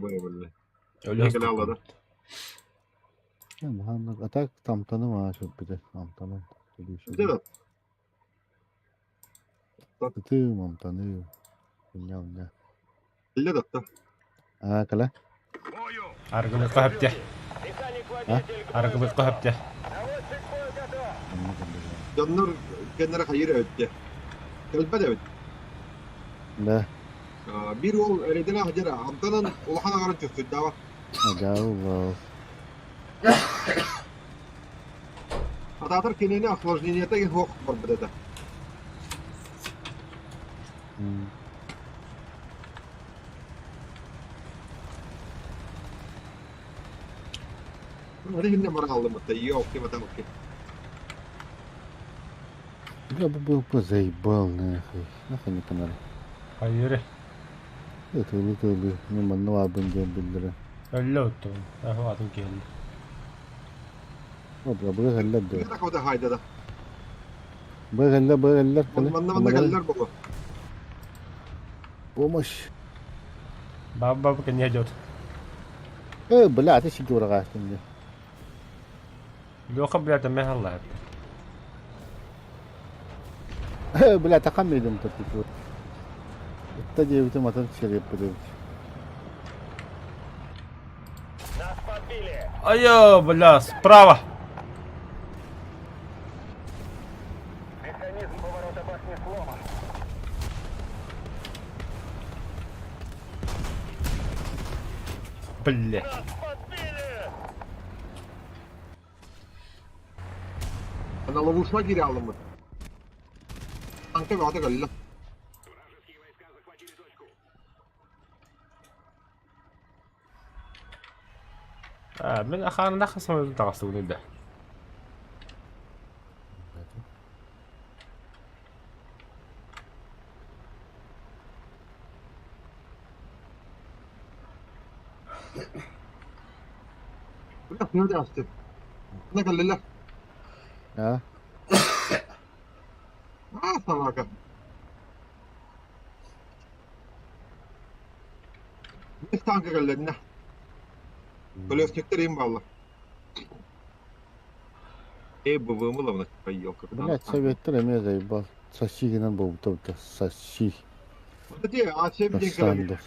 Böyle. Öyle Ne kadar aladı? Hanlık atak tam tanım çok bir de tam tanım. Güzel at. Tutuyorum tam tanıyorum. Bilmiyorum ne. Güzel at da. Kala. Аргумент қойып те. Аргумент қойып те. Canlar kendine hayır öttü. Kalbe de öttü. Ne? Bir ol eredine hacera. Amtanın ulahana garan çözdü dava. Jauh bos. Atatar kenene осложненията ген хоқ бар бедеді. Hadi şimdi mara aldım hatta. Yok ki mata okey. Ya bu zaibal ne? Nasıl ne kadar? Hayır. Tulu. Ne manna var bence bildire. Öyle oldu. Daha adım geldi. O da bu haller de. Ne kadar kavda hayda da. Bu haller kala. Manna geller baba. Olmuş. Baba kan yajot. Bela ateş ki oraya şimdi. Loo qablata ma hadlaad. Bela takammedim tabii. Tabii bir matan şerif yapıyor. Ayo, бля, справа. Механизм поворота башни сломан. Бля. Ana lavuşma geri aldım mı? Anka ve ata galle. من أخانا نخص من تغسل ده. Ne de astı? Ne galle? Ha? Salaka. Ne tanka galle ne? Böyle öfkekleriyim valla. Babamı lavına yok. Bela sovyetler eme zaibal. Sashi ginan bu tabii. Sashi. Hadi Asya bir denk Sandır.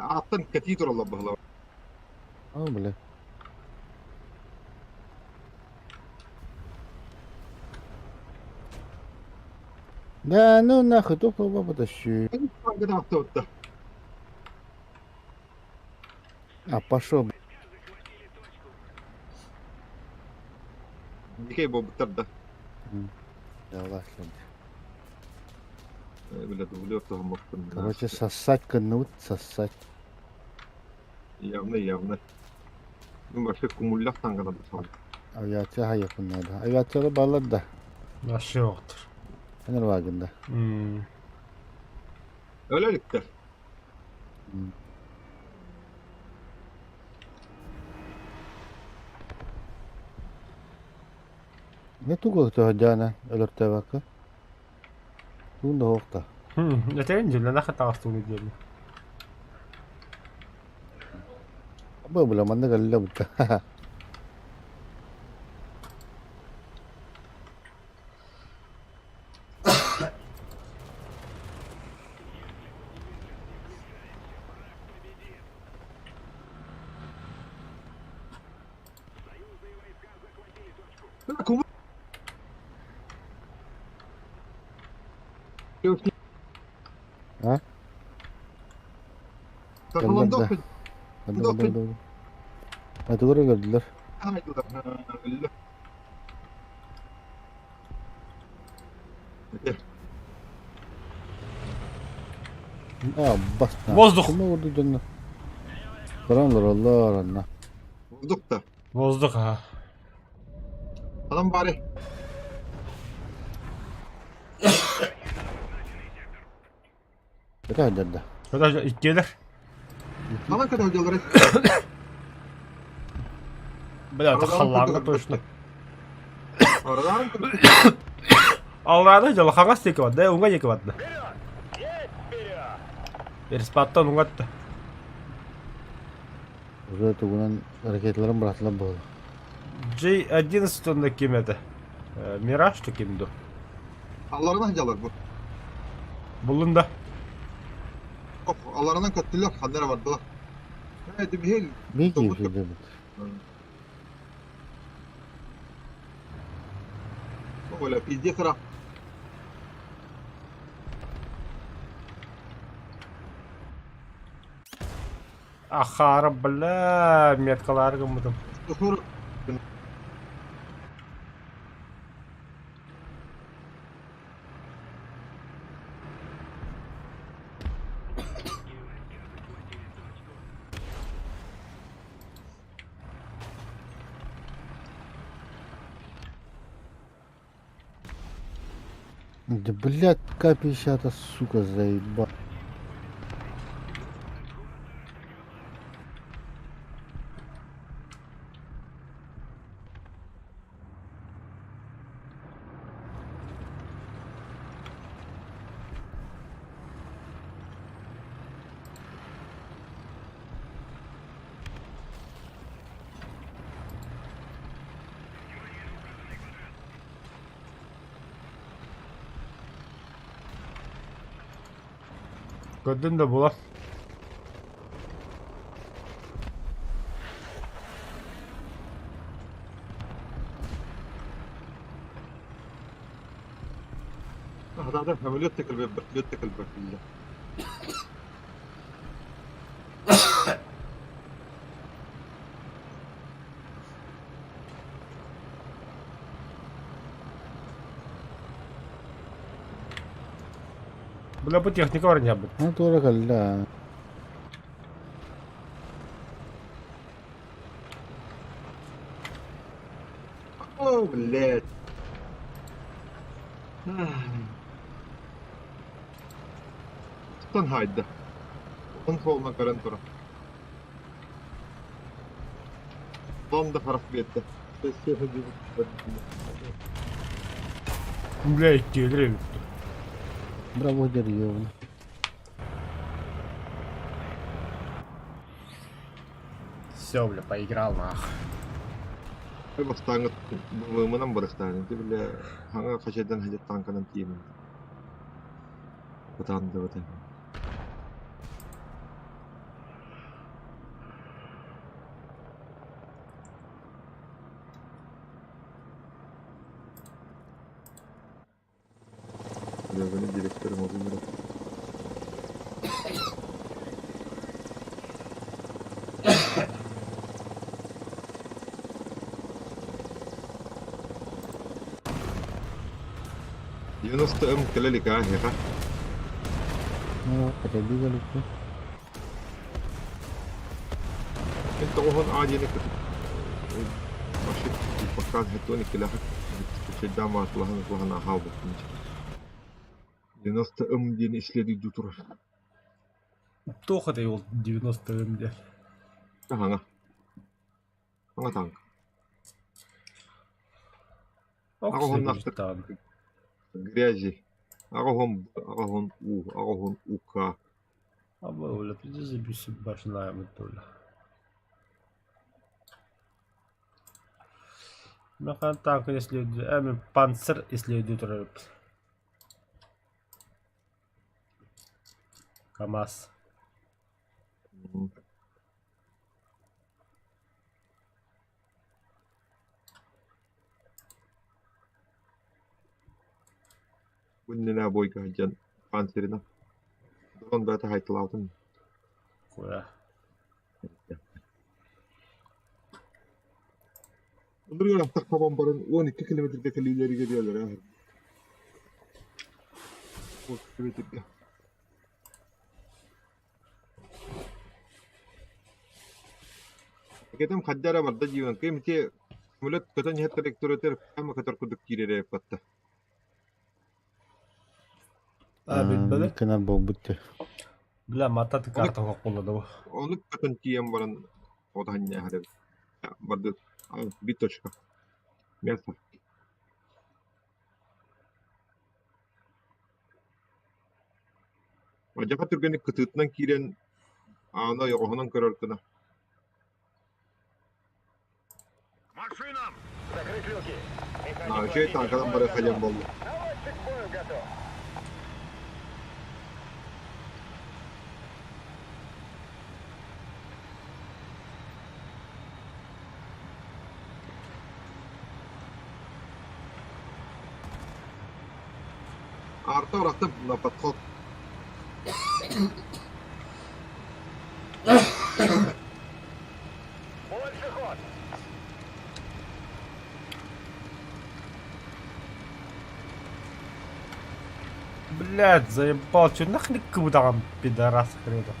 Attan katitor Allah bahla. Bela. Да, ну нахуй, только баба тащи. Tanka da attı otta. Пошел. Dikey bu bitirdi. Давай, Böyle duvluyor tohum baktım. короче, сосать канут, сосать. Явно. Ну, başka kumullah tankada bir sağ. Aviatsiya yakınlarda. Aviatsiyalı bağladı da. Aşağı yoktur. Fener vagında. Öylelikle. Ne tukuk hocana ölürte bakı. Tunda hokta. نتنجل ناخذ تغسل ديالي. Bu bula manda galle butta. Kumul. Ha? Takılan da Hadi. Hadi oraya gördüler. haydılar. Bas. Bozduk. Kime vurdu canına? Karanlar Allah anla. Vurduk da. Bozduk ha. Adam bari. Bir daha döndü. Arkadaşlar ilk gelir. Kalan kadar hocaları. Bля, это халanga точно. Aradan Аллады жолы қаңас теке барды, оңға еке барды. Беріспаттан оңғатты. Уже тугунан ракеталарын быратылар болды. J-11 онда кемеді. Мираж то кемді. Алларынан жалар bu. Бұлында. Алларынан көттілер, қандары бардылар. Әйді бейл. Bir keyifli de Öyle pizde sıra. Ақары білі меткалары кімдім. Sıfır. Да блядь, К-50, сука, заебал. Көрдің де бола. هذا هم ليتك الباب ليتك الباب بالله. Бұла бұл техника бар не бұл. Ha doğru kaldı. О, блядь. Stun haydi. Onun soluna karın tura. Tam da fark etti. Блядь, келер Bravo geliyor. Все, бля, поиграл нахуй. Бастаңы вымынан барыстан. Ти биле ханга кашедан хажат танканан тием. Батанды бата. Benim direktörüm oldu biraz. Yunus تقوم كلالك ها يا Ha, kata dia lupa. انت وهون قاعد انك ماشي المكان هتوني كلها تشجع ما طلعنا هاوبك Yunus تقوم دي işledi dutur. Тоха да ол 90-імде. Hanga. Hanga tank. Оксы Ага, бюджеттан. Грязи. Агахон ука. Абы өлі бізді забүйсіп башына әмітті өлі. Меқан танкын еслеуді, әмін панцир еслеуді тұрып. КамАЗ. Bununla boyka hacan panserina. Drone bata haytlaatın. Koya. Bunları yaptık tamam barın 12 kilometre ileri gidiyorlar ya. 10 kilometre. Ketem xajjara barda jiwan kemti mulut katan hat direktorator kama katar kuduk kirere patta. Bilmedi. Kanal bobutte. Бля, мататы картаға қолады бұл. Onu katan kiyam baran odanya hade. Barda bit точка. Место. Acaba Türkiye'nin kıtıtından kiren ana yoğunan körörtüne. Машинам! Закрыть люки. Şey tankadan bari kalem oldu. Наводчик к бою готов. Arta orada na подход. Больше ход. Блядь, заебал, чё нахрен куда там пидорас хрена.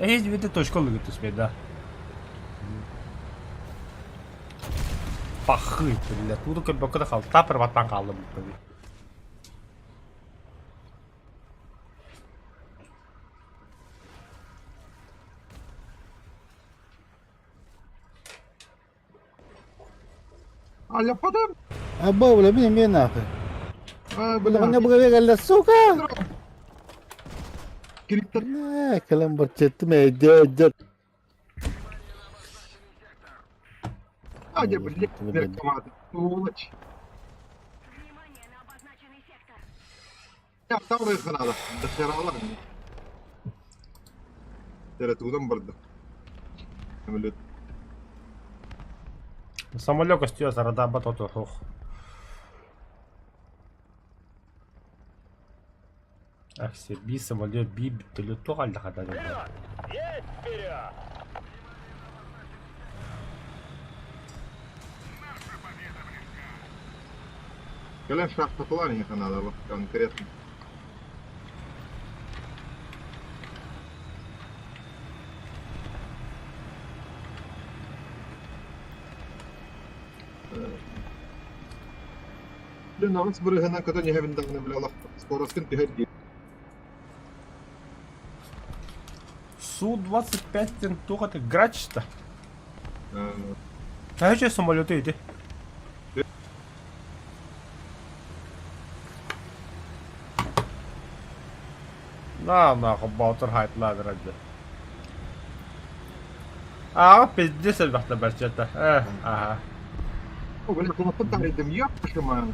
Hiç bir de точкалы götürsün да. Пахы, блядь. Ну только когда хал, тапер ватан kaldım tabii. Аляпадам. Абба, бля, мне нахуй. Бля, мне бля, сука! Kilitler. Бля, калам борчетті ме, дед. Hadi блядь, наркоматы. Сволочь. Внимание на обозначенный сектор. Ya tam oraya надо. Дохера Тератудан барды. Самолет. Самолет костюя зарада батото хух. Ах, би самолет би битулю тугалда хада. Вперед! Есть вперед! Кален шахтатларник надо вот конкретно. لأن أصبر هنا كتني هبن دغنا بلا لحظة скорость كنت هدي Су-25 тентуга ты грач-то? А что самолеты иди? На, нахуй, баутер хайт ладер ради. Пиздец, البحث برشته. اه. وبلا كنا كنت على دمياط كمان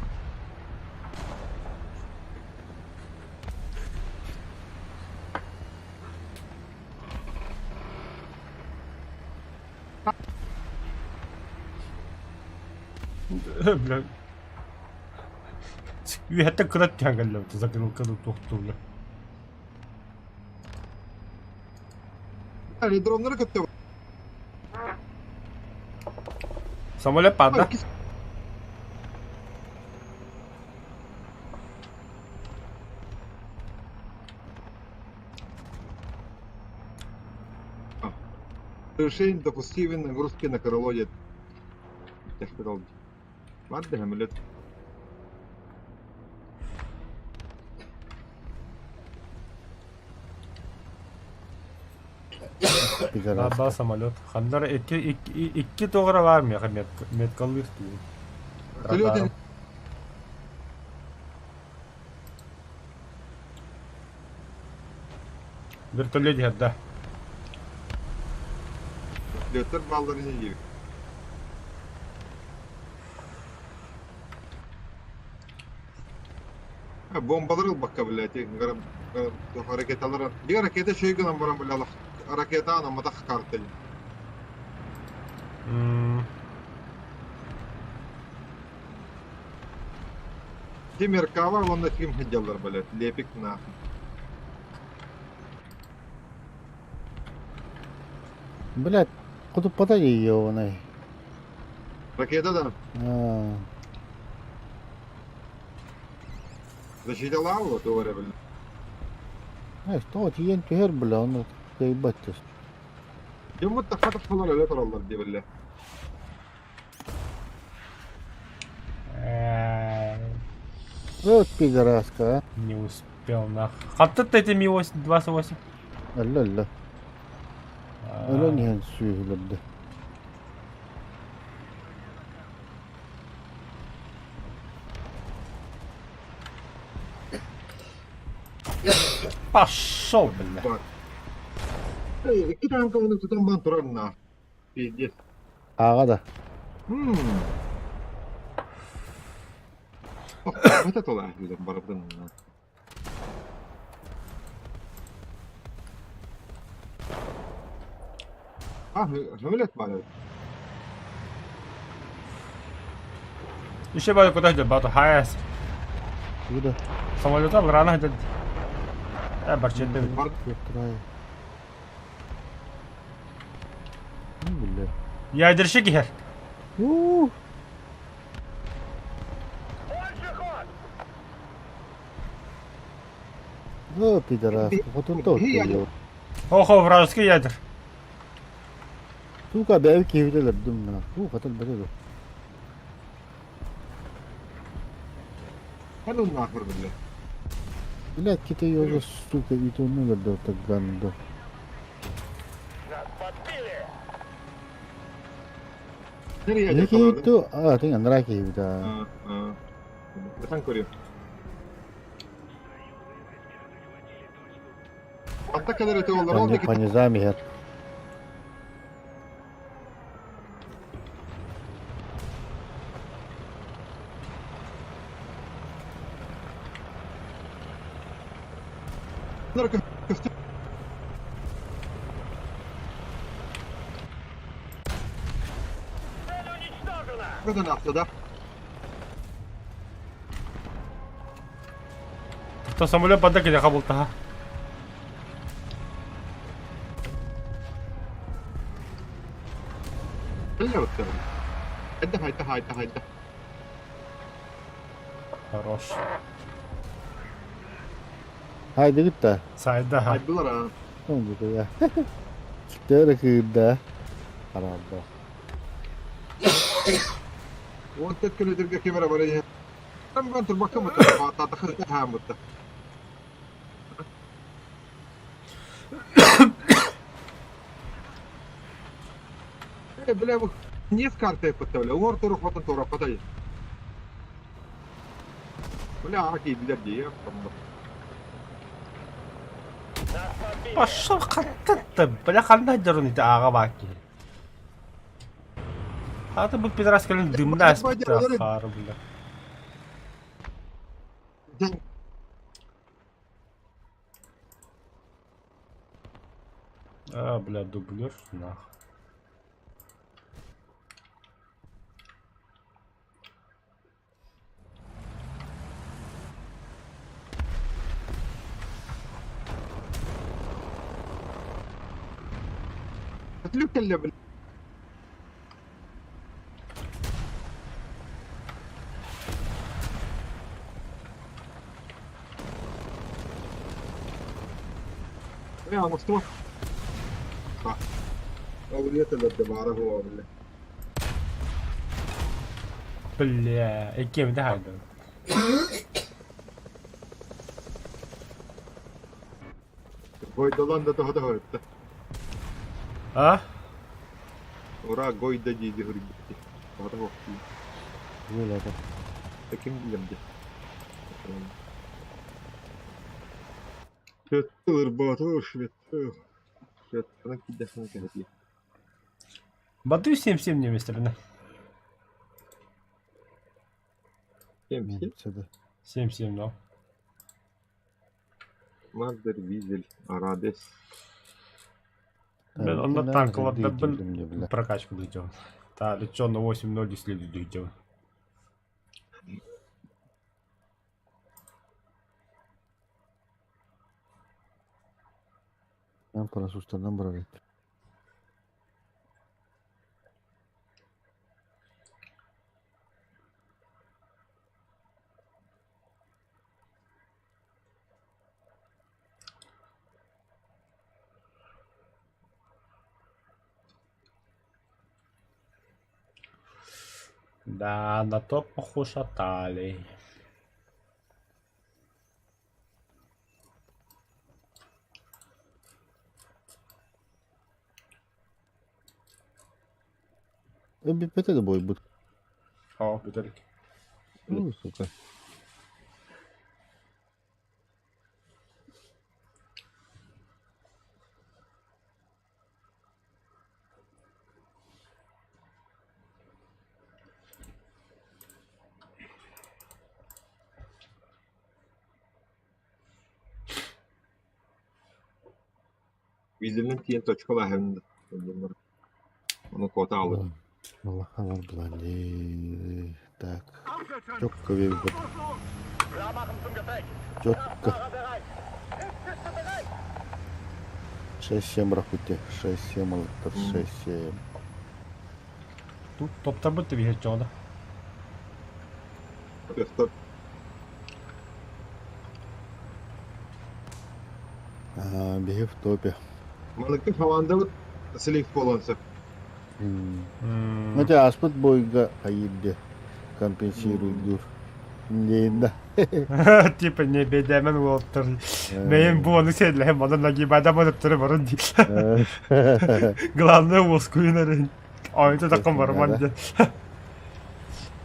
Блядь. Wie hätte gerade тягали, ты закинул когда тухту, бля. يعني دronları كنت Самолет падла. Решение допустимой нагрузки на крыло технологий. Ладно, самолет. Пидорас. Да, самолет. Хандар iki doğru var mı ya metkal diyor. Самолет Вертолет hadda. Летер балlarını yiyor. Bombaları bakka bileti. Hareket alır. Bir harekete şey gelen var ama harekete ama da kartı. Тим Меркава, он на тим хеджалар, блядь, лепик нахуй. Блядь, куда подай ебаный. Ракета, да, защитила его, говоря, блядь. Ай, что ты ен tuhер, бля, он заебать-то. Ему тафатов фалар электроллар, ди, блядь. Вот пидораска, а. Не успел нах. Хаттыт эти Ми-28. Алла. Öyle niye suyulurdu? Пошел, бля. Bak. Hey, iki tane kavunu tutan ben duran na. Pidis. Ağa da. Mitä tulee yhden varten? Höylet var. Еще бы куда идет, бату хайс. Kуда? Самолетом рано идет. Барчетте. Var. Götürayım. Ne bileyim. Ядерщик гер. Больше ход! O pidaraska. Потом тот İyi geliyor. Охо, вражеский ядер. Suka belki evdeler dumna. Katıl böyle. Hän on nahvar bille. Блядь, какие-то ее сука, и то номер дал так гандо. Нас подбили! Nereye Ne ki yakaladın? itu? Tinggal ngeraki kita. Sen koruyor. Hatta kadar öte yollar oldu ki. Пани замер. Bunları köfte. Цель уничтожена! Buradan atladı. То самолет под такие хабулта. Öyle baktım. Haydi. Хорош. Haydi git de. Сайда. Haydiler ha. Ne oldu ya? Çıktı kıyırda. Herhalde. O tetkül edirge kamera var ya. Ben tur bakalım. Hatta tıkıldı ha mutta. Бля, не с картой поставили, угор туру хватан тура подай. Бля, какие бляди, я там. Нас подбили! Пошел хаттыт. Бля, ханда дерун ите ага баки. Хаты bu пидорасскалин дымна спита хар, бля. Бля, дублер, нах. Отлюк اللي بال. يا مفتوح صح أولية الدمارة هو ولا Бля, экем да хайда. Гой долан да toho toho että А? ora goi da jidi hori toho toho Böyle de. tekim bilemdi Kötülür batış bitti Şet sana gidesin kanki Бады 7-7 мне вместе, да? Kimsi Neyse 7-7, no. Mazdır Vizel Arades Блин, он на Nerede танково değil дабл girdim bile. прокачку идет. Да, лечен на 8-0 следует идет. Ben parası ustadan bırak. Да, на то похож Аталий. Bitte de boy bu. Oh, bitte. Сука. Визирinin tiyen точкала hem de. Onu kota alır. Allah Allah блин. Так. Четко выбор. Klar machen zum Gefecht. Четко. Fahrer bereit. Ist bereit. 6-7 рахуйте. 6-7 алыптар. 6-7. Тут топта бітті bir hiç oldu. Göster. Беги в топе. Malıklı havanda bu silik olansa. Мати аспыт бойга кайыпты. Компенсируй дур. Нейда. Типа не бедемен болуптур. Мен bu onu sedle hem onunla gibi adam olup durup değil. Главное воску инарен. А это таком нормально.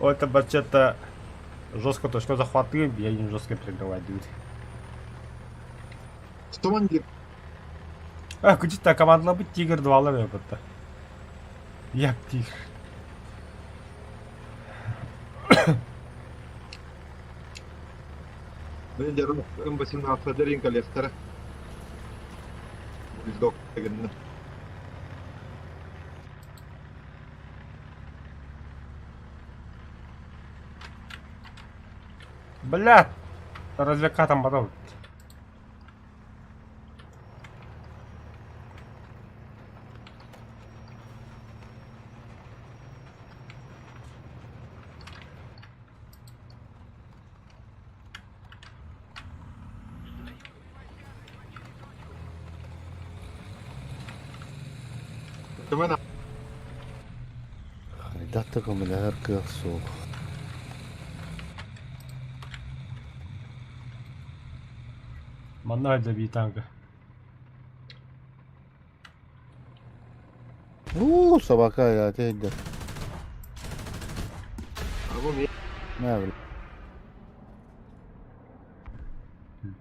Это вообще-то жестко точно захватываем, я им жестко прикрывать дают. Tutaman gir. А, куча командла быть тигр 2 alamıyor burada. Yak тигр. Ben yarın en başında affederin kaleftere. Biz doktora gidin. Блядь! Развлекать там потом. Hemen Хайдата коммунар кырсу. Манна da bir tanka. Собака я тейда. Abi niye Ne yapayım?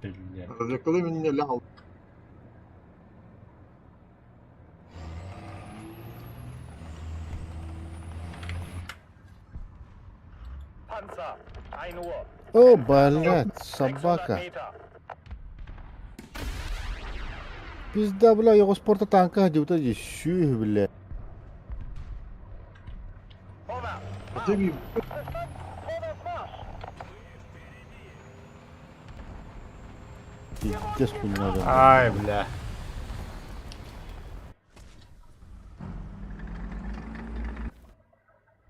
Блядь. razıkalı minne la al. Panzer. 1 Uhr. О, блядь, 600 собака. Meter. Пизда, бля, его спорта танка где-то здесь, бля. Vorwärts. Öte bir Vorwärts Marsch. Пиздец хуйня. Ай, бля.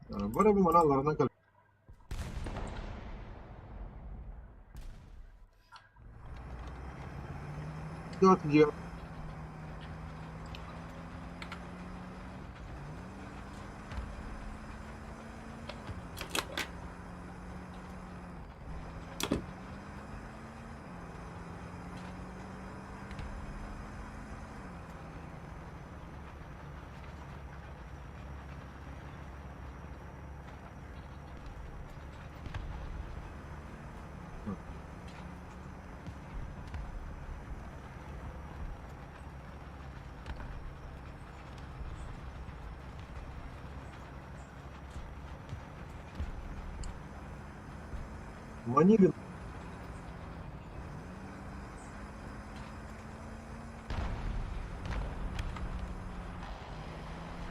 Bana bu manalarından kal. Dört diyor. Manilin.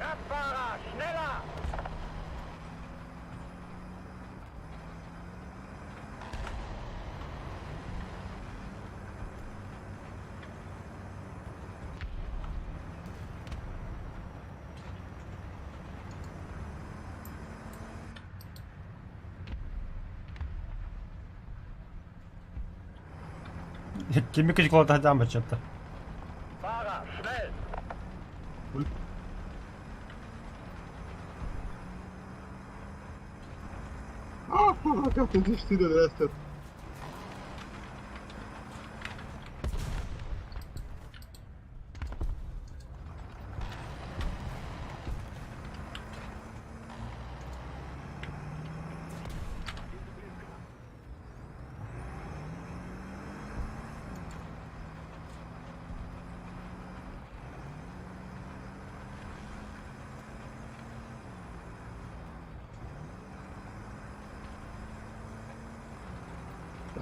Radfahrer, schneller. Kimi çikolata hadi ama çöpte. Fahrer, schnell. Ah, kapı düştü de restet.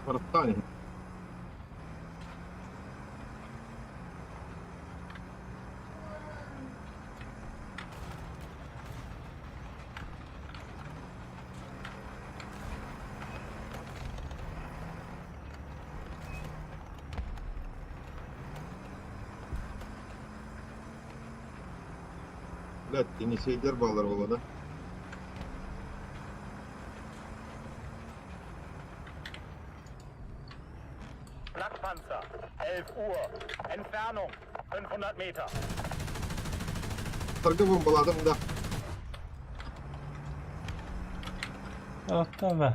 فرطاني. لا yeni şeyler bağlar olana. Flakpanzer, 11 Uhr. Entfernung 500 Meter. Sargı bombaladım da. Ah, tamam.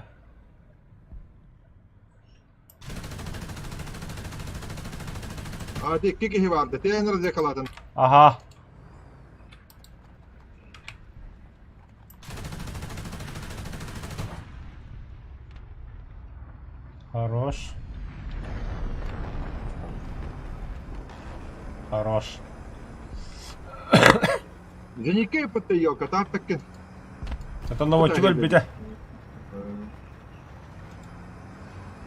Hadi iki kişi vardı. Tenir yakaladın. Aha. Хорош. Хорош. Зеникей подтаёка, так таки. Это наводчик өлбеді.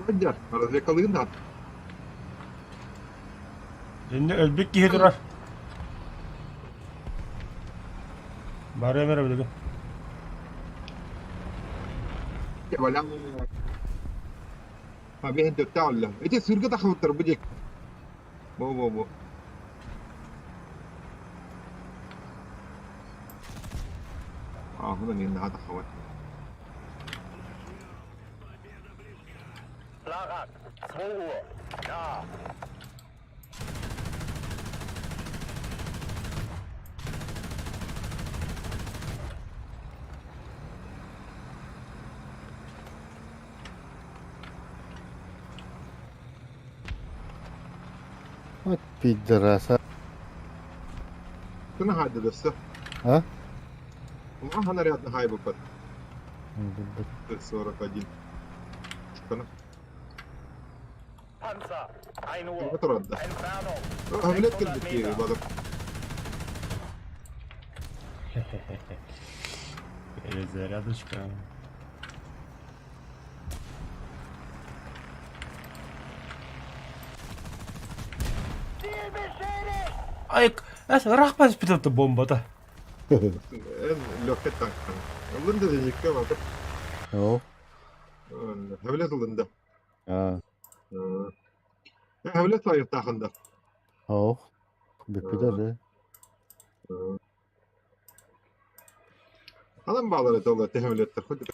Мадяр, развлекалын да. Şimdi өлбек кейі тұрар. Бары өмірі білігі. Валям. Ha bir hente tavla. Ete sürgü takılıttır bu cek. Bu. Huna ne hada khavat. Larak, 2 Uhr. Ja. Вот пидораса. Kına hadi dostum. А? Ama hana riyadna hay bu pat. 41. Kına. Panzer, 1 Uhr. Ne turada? Entfernung Hamlet 600 girdik ki Meter. badım. Зарядочка. Ziel beschädigt! Ай, рахпас бітіпті бомбада. En loket tanktan. Alın da zenikte var. О, Havlet alında. а, Havlet var takında. о, бипидор, Adam bağları da olur havletler. Hadi.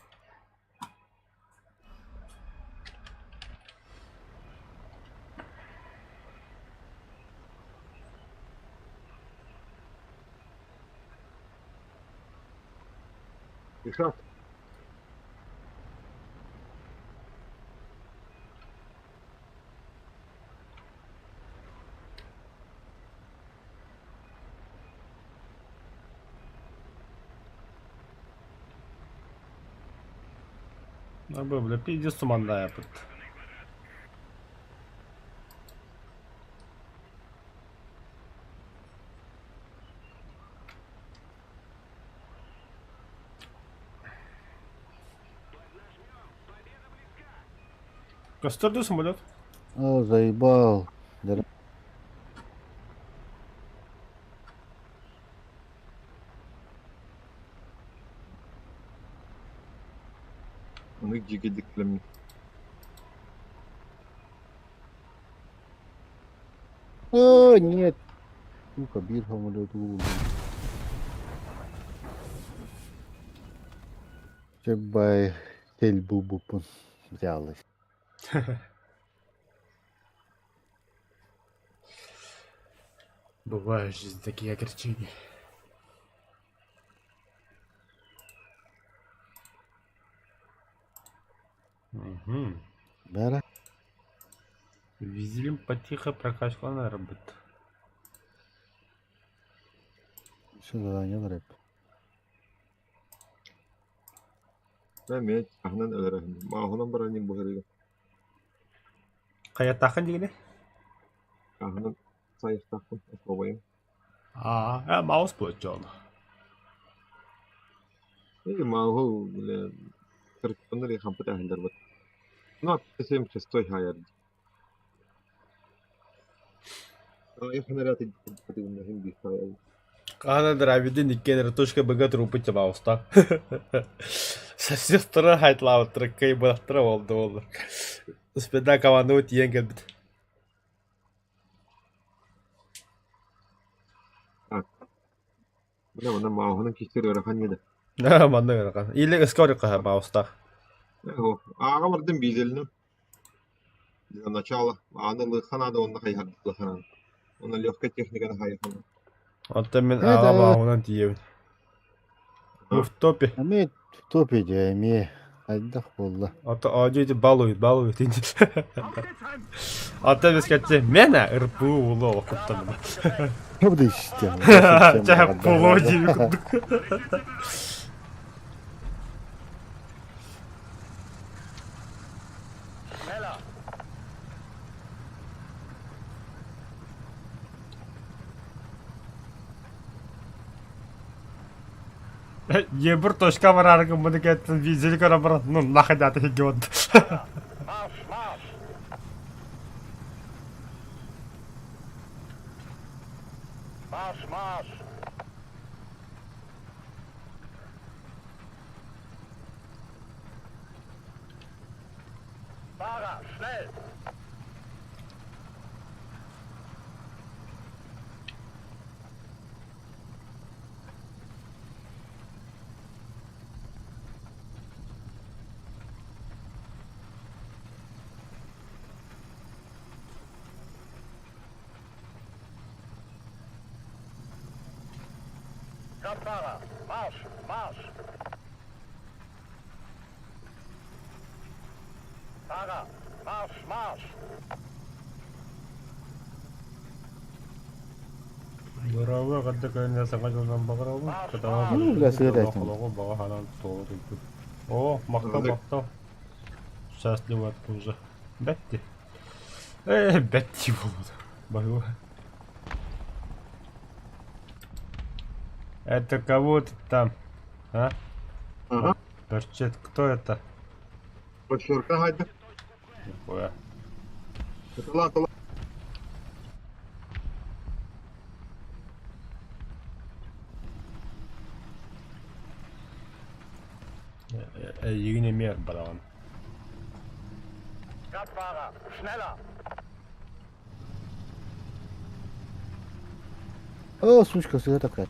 İşaret. Бля, пиздец суманда yapıt. Gösterdi самолет. О, заебал. Onu cigediklemiş. О, нет. Сука, bir самолет vurdu. Чебай, тель бубупун взялась. Бывают жизнь такие огорчения. Угу. Бара? Визелин потихо прокачивала работа. Sırada ne var hep? Mehmet, ahnan ölerahim. Mağunan baranin bu heriga. Kayak takan juga nih. Ahnan sayık takım. Babayım. Mouse bocor. İyi mahu bile. Kırık bunları yakan pıtah ender bat. Ну, 76-й хайер. Я фонарят и на хинди хайер. Канадыр абидин иккенер точка бга трупыч бауста. Сестра хайтлау треккей бахтра болду болду. Спеда команду тиен келбит. Мына мауһунун кистер ханьда. Да, манна гана. Иле скорик ка бауста. Ага бардым бизелнем. Для начала. Аны лыханада онна хайхар лыханада. Оны легкая техника на хайхана. Ата мен Evet, ага evet. баунан тиен. В топе. Ами топиде ами айдах болла. Ата ажиди балуй тинди. Ата бес кетсе мена ырпу уло окуптан. Bu da işte. Ча полоди кудук. Schneller. Ебір точка бар арғы мұны кеттін визелі кара бар. Ну, нахай даты хеге оды. Marsch, Marsch. Marsch, Marsch. Fahrer, schnell. Radfahrer, Marsch, Marsch. Fahrer, Marsch, Marsch. Бұрауы қадды көйіне саңа жолдан бағырауы. Кытаға Ну, бля, сыйрайтын. қолығы баға ханан толы дейді. О, мақтау. Счастливо от уже. Бәтті. Бәтті болды. Байу. Это кого ты там? А? Ага. Перчет, кто это? Подшерка хайда. Нихуя. Тала. Егіне мер балаған. Radfahrer, schneller. О, сучка, сюда такая.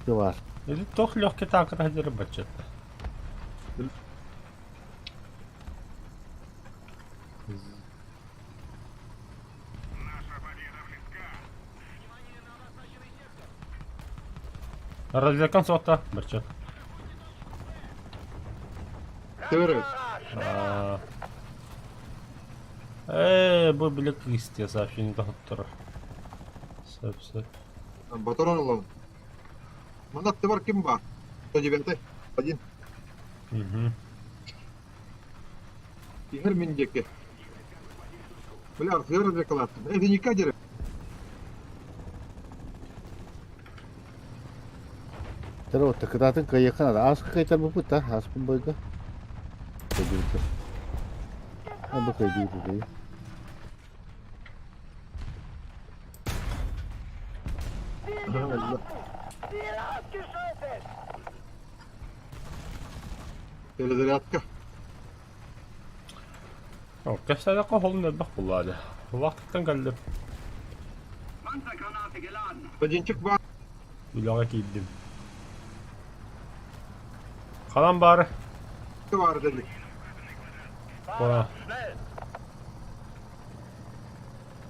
Чувак. Или тох легкий танк ради бачета. Развлекан сота, бачет. Тыры. Bu bile istiyor сообщение доктора. Söp. Батарон лом. Мана ты бар ким бар? 109-й. Один. Игорь Миндеке. Бля, разговор заколат. Это не кадеры. Terus terkadang kaya kan ada as kaya tabu putar as pun baga. Begitu. Apa kaya gitu deh. Ziel abgeschaltet. Перезарядка. Kästää joku holmen bakkullaada. Vaktan kalli. Бензинчик бар. Ilağa giydim. Kalan bari. Бар dedik. Kola. Schnell.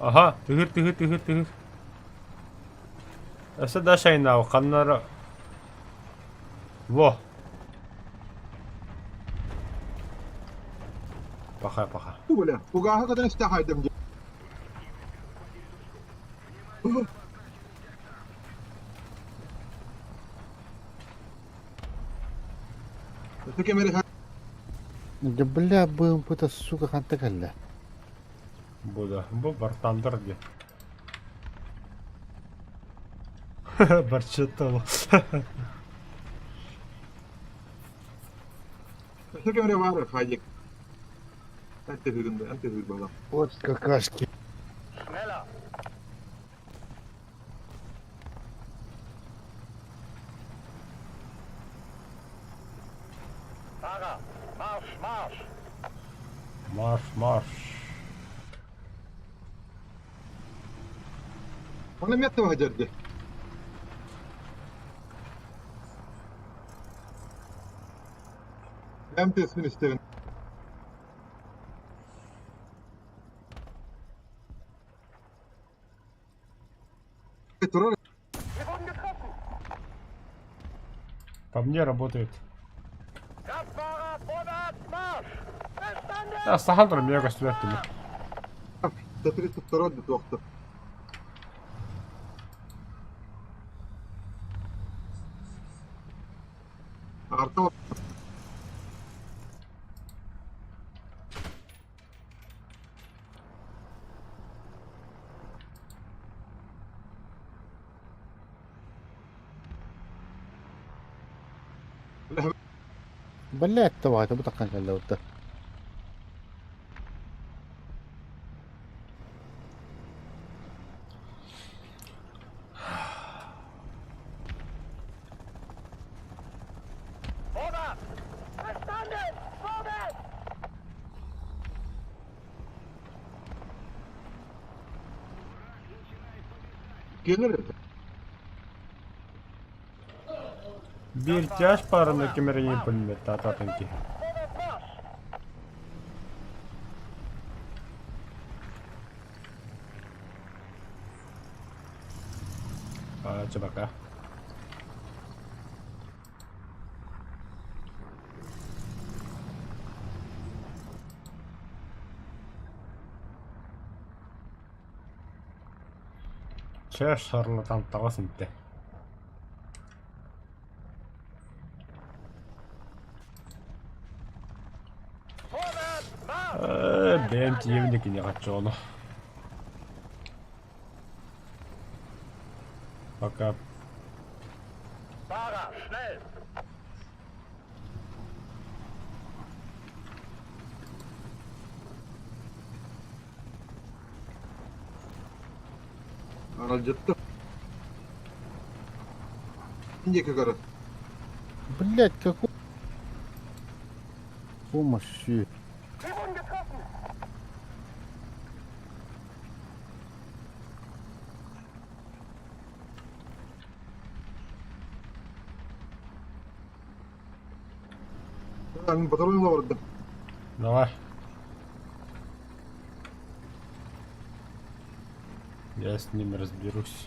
Aha, tühür. Ese de şey ne o kanları. Во. Баха. Бля, пугаха когда не стахайдым. Это камера. Да бля, будем puta сука ханта калла. Bu bartandır diye. Barçetalı. Это камера бар, хайдик. Ente hüründe, ente hüründe adam. Вот какашки. Schneller. Fahrer, Marsch, Marsch. Marş marş. Bana mı yattı hacerdi? Hem tesmin isterim. Turar. Wir wurden getroffen. По мне работает. Kraftfahrer, vorwärts, Marsch. Verstanden? Да, сахалдыр мега sürekli. Це 32 доктор. Arka bak. Блять, давай, это бутақан кәлі өтті. Vorwärts. Verstanden? Vorwärts. Gelir. Bir ihtiyaç параны кемерейін пулеметті ататынки. Vorwärts, Marsch. Hadi bak ha. Çeş sarılatan tavasın bitti. Vorwärts, Marsch. Benim evindekini kaçacak onu. Bak. Fahrer, schnell. Aracıttı. İnce kakara. Блять, какой... Помощи. Wir wurden getroffen. Ben patalyonla vardım. Давай. Я с ним разберусь.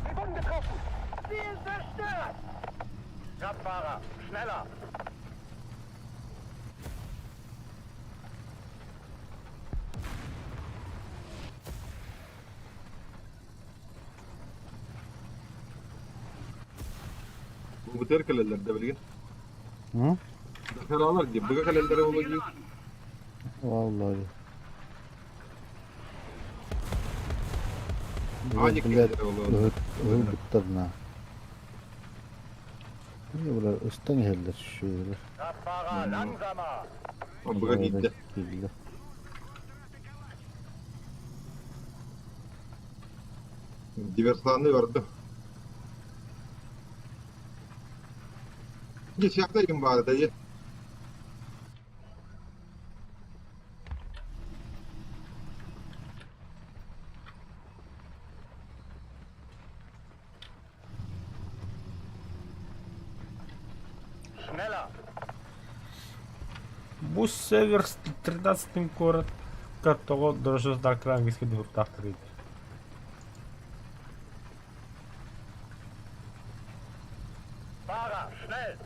Wir wurden getroffen. Ziel zerstört. Kraftfahrer, schneller. Bu biter kalellerde bilgin. Hı? Dakaralar gibi. Bıga kalellere olacak. Vallahi. Hangi Блять, kalellere olacak? öldüklerine. Ne bunlar ıstan yerler şöyle. Kraftfahrer, langsamer. Bıga gitti. Girdi. Diversanı vardı. Geç yaktayım bari dayı. Schneller. Bu север 13 город, которого даже с доктора английский доктор. Fahrer, schnell.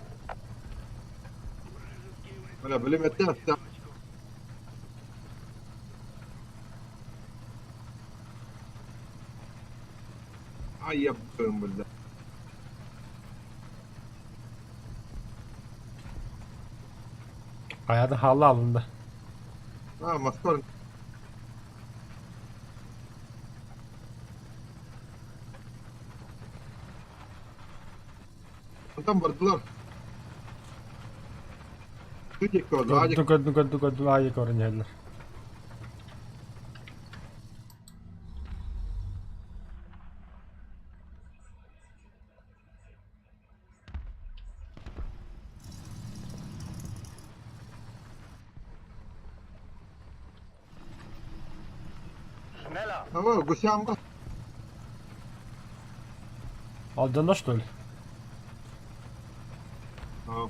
Öyle bilim etti hatta. Ay yapıyorum burada. Hayatı halı alındı. Ha maskar. Adam vardılar. Tücek gördü. Acık Gördü. Hayır görünüyorlar. Schneller. ama Gusyan bak. Aldın что ли? Ha.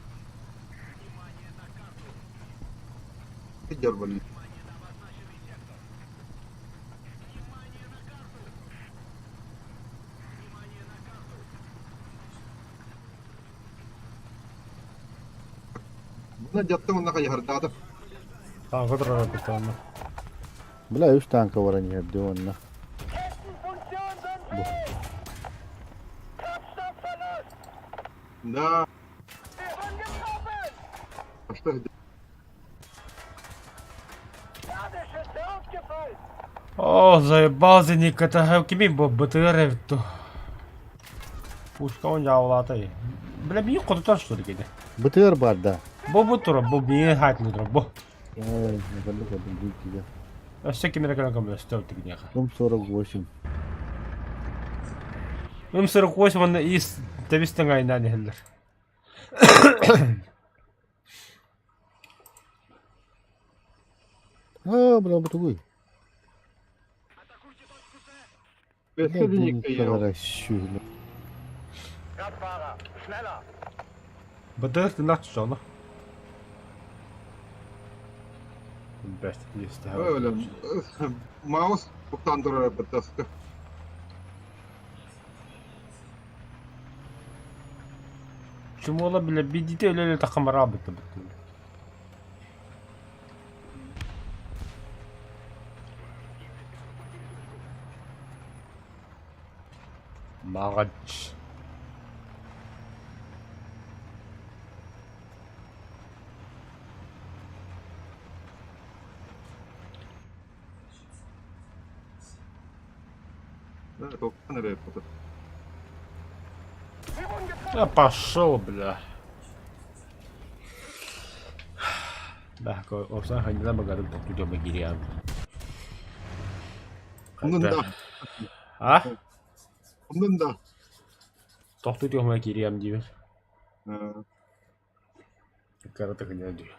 Tüccar var. Buna jattım onda kayardadı. Tamam kadar bir tane. Bela 3 tanka var hani hep onunla. Kettenfunktion sind fähig. Kraftstoffverlust. Da Wir wurden getroffen. başta Ladeschuss ausgefallen. О, заебал за никата кими БТР то. Пушка он явлатай. Бля бии куда что ли кеде. Bıtır barda. Bu тура, bu бии хатли тура, bu. Ay ne kadar kadın büyük ya. Все кемера kana камера стоит гняха. Kum 48. M48 он из Тавистан айнани хеллер. Ha bula bu tuğuy. besledik Ne ya. kadar şöyle. Radfahrer, schneller. БТР ты нахуй что, ну? Бест, есть. Öyle. Mouse utandırarak bıttastı. Почему ола бля бидите öyle takım работа бит. Магач. Evet, o nereye yaptı? Wir wurden getroffen. Да пошел, бля. Да, olsan hangiler bakalım tutuyor mu giriyor. Bunun da, Ha? bunun da. Tutuyor mu giriyor diyor. Ha. Karata giriyor diyor.